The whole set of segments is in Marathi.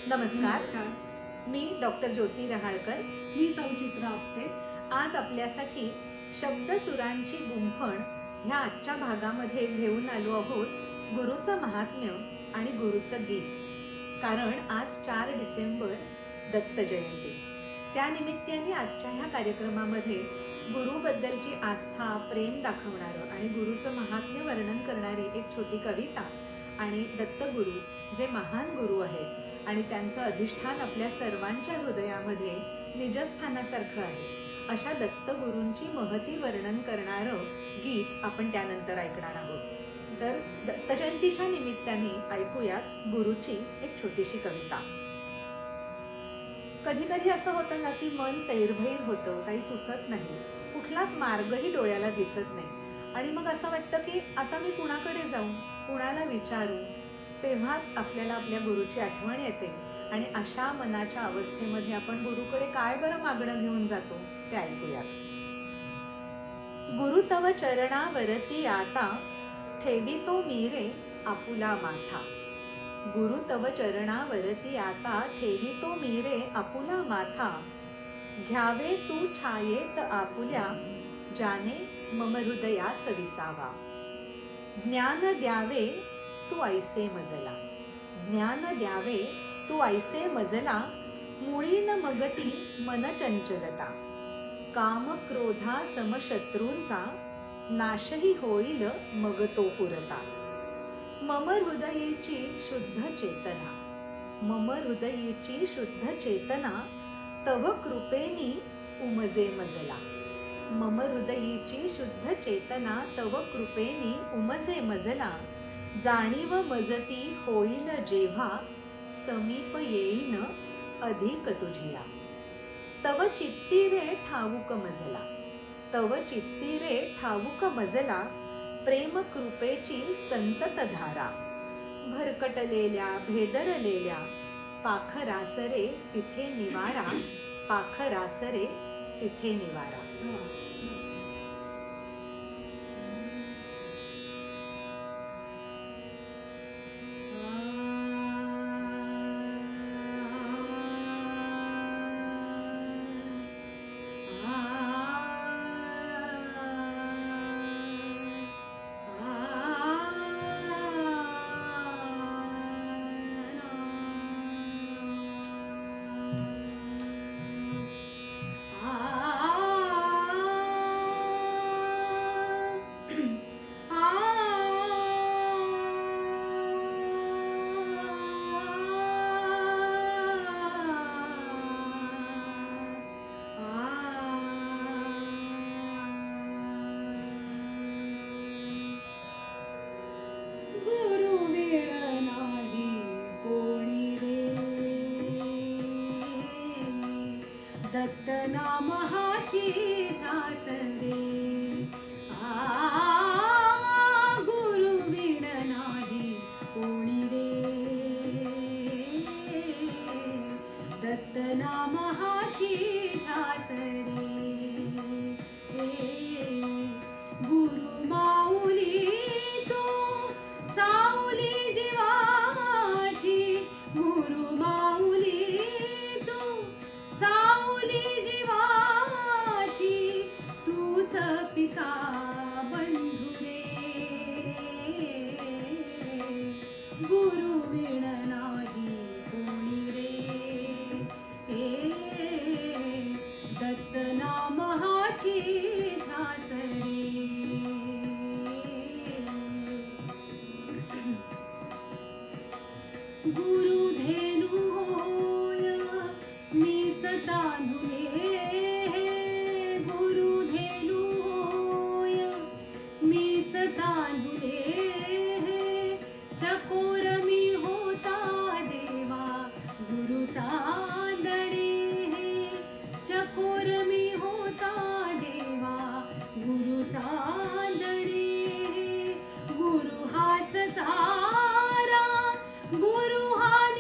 नमस्कार. नमस्कार. मी डॉक्टर ज्योती रहाळकर. मी सौचित्रा आपटे. आज आपल्यासाठी शब्दसुरांची गुंफण ह्या आजच्या भागामध्ये घेऊन आलो आहोत गुरुचं महात्म्य आणि गुरुचं गीत. कारण आज 4 डिसेंबर दत्त जयंती. त्या निमित्ताने आजच्या ह्या कार्यक्रमामध्ये गुरुबद्दलची आस्था, प्रेम दाखवणारं आणि गुरुचं महात्म्य वर्णन करणारी एक छोटी कविता आणि दत्तगुरु जे महान गुरु आहेत आणि त्यांचं अधिष्ठान आपल्या सर्वांच्या हृदयामध्ये निजस्थानासारखं आहे, अशा दत्तगुरूंची महती वर्णन करणारं गीत आपण त्यानंतर ऐकणार आहोत. तर दत्त जयंतीच्या निमित्ताने ऐकूयात गुरुची एक छोटीशी कविता. कधी कधी असं होतं ना की मन सैरभैर होतं, काही सुचत नाही, कुठलाच मार्गही डोळ्याला दिसत नाही आणि मग असं वाटतं की आता मी कुणाकडे जाऊ, कुणाला विचारू. तेव्हाच आपल्याला आपल्या गुरुची आठवण येते आणि अशा मनाच्या अवस्थेमध्ये आपण गुरुकडे काय बरं मागणं घेऊन जातो ते ऐकूयात. गुरु तव चरणावरती आता ठेवितो मी रे आपुला माथा. गुरु तव चरणावरती आता ठेवितो मी रे आपुला माथा. घ्यावे तू छायेत आपुल्या जाने मम हृदयास विसावा. ज्ञान द्यावे तू ऐसे मजला, ज्ञान द्यावे तू ऐसे मजला. मुळीन मगती मन चंचलता. काम क्रोधा समशत्रूंचा नाशही होईल मग तो पुरता. मम हृदयेची शुद्ध चेतना, मम हृदयेची शुद्ध चेतना. तव कृपेनी उमजे मजला. मम हृदयेची शुद्ध चेतना तव कृपेनी उमजे मजला. जाणीव मजती होईल जेव्हा समीप येईन अधिक तुझिया. तव चित्ती रे ठाऊक मजला, तव चित्ती रे ठाऊक मजला. प्रेम कृपेची संतत धारा. भरकटलेल्या भेदरलेल्या पाखरासरे तिथे निवारा, पाखरासरे तिथे निवारा. दत्त नामहाची ध्यास रे. गुरु विण नाही कोणी रे. दत्त नामहाची ध्यास रे. गुरु माऊली तो सावली जीवाची. गुरु माऊली तो सावली जीवाची. तूच पिता बंधु रे. गुरु विण नाही कोणी रे. दत्त नामहाची ध्यास रे. गुरु धेनु होय मीच तांदुळे. गुरु धेनु होय मीच तांदुळे. चकोर मी होता देवा गुरुचा दडे. चकोर मी होता देवा गुरुचा दडे. गुरु हाच चारा, गुरु हाच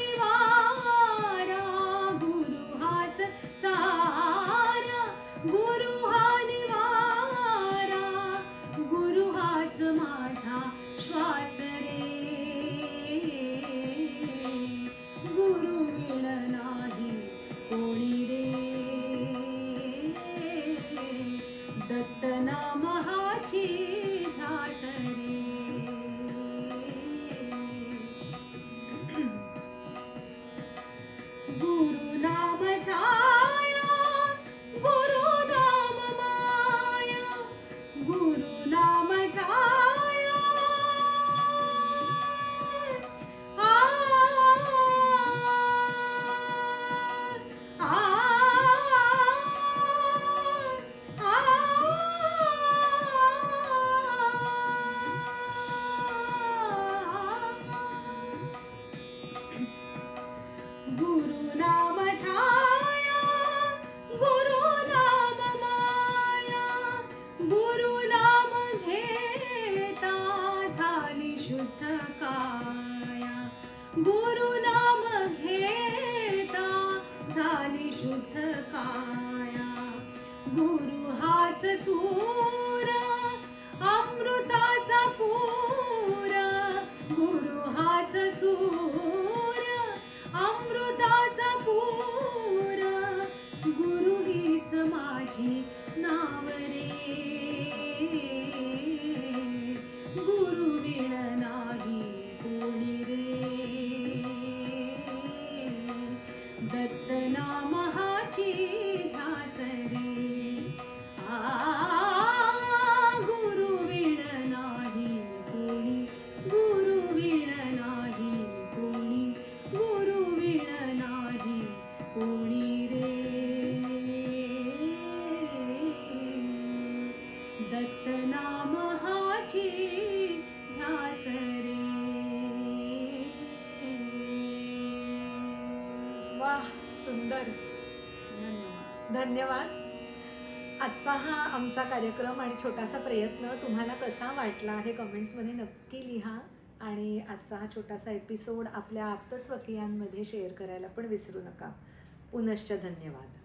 गुरु नाम घेता झाली शुद्ध काया. गुरु हाच सूर अमृताचा पूर. गुरु हाच सूर अमृताचा पूर. गुरु हीच माझी नाव रे. गुरु विण नाही कोणी रे. दत्त नाम हाची ध्यास रे. गुरु विण नाही कोणी. गुरु विण नाही कोणी. गुरु विण नाही कोणी रे. दत्त नाम हाची ध्यास रे. वाह, सुंदर. धन्यवाद. आजचा हा आमचा कार्यक्रम आणि छोटासा प्रयत्न तुम्हाला कसा वाटला हे कमेंट्समध्ये नक्की लिहा. आणि आजचा हा छोटासा एपिसोड आपल्या आप्तस्वकीयांमध्ये शेअर करायला पण विसरू नका. पुनश्च धन्यवाद.